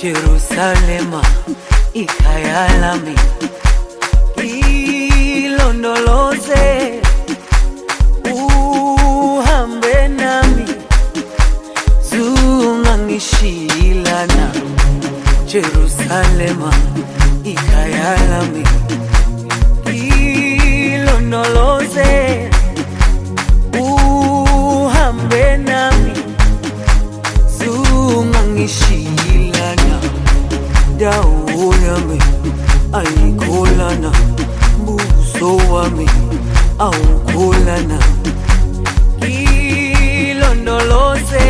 Jerusalema ikhaya lami, ilondoloze uhambe nami, zungangishilana. Jerusalema ikhaya lami, ilondoloze uhambe nami, zungangishilana. Dawo yami ayikholana, buso wami awukholana. Ilondoloze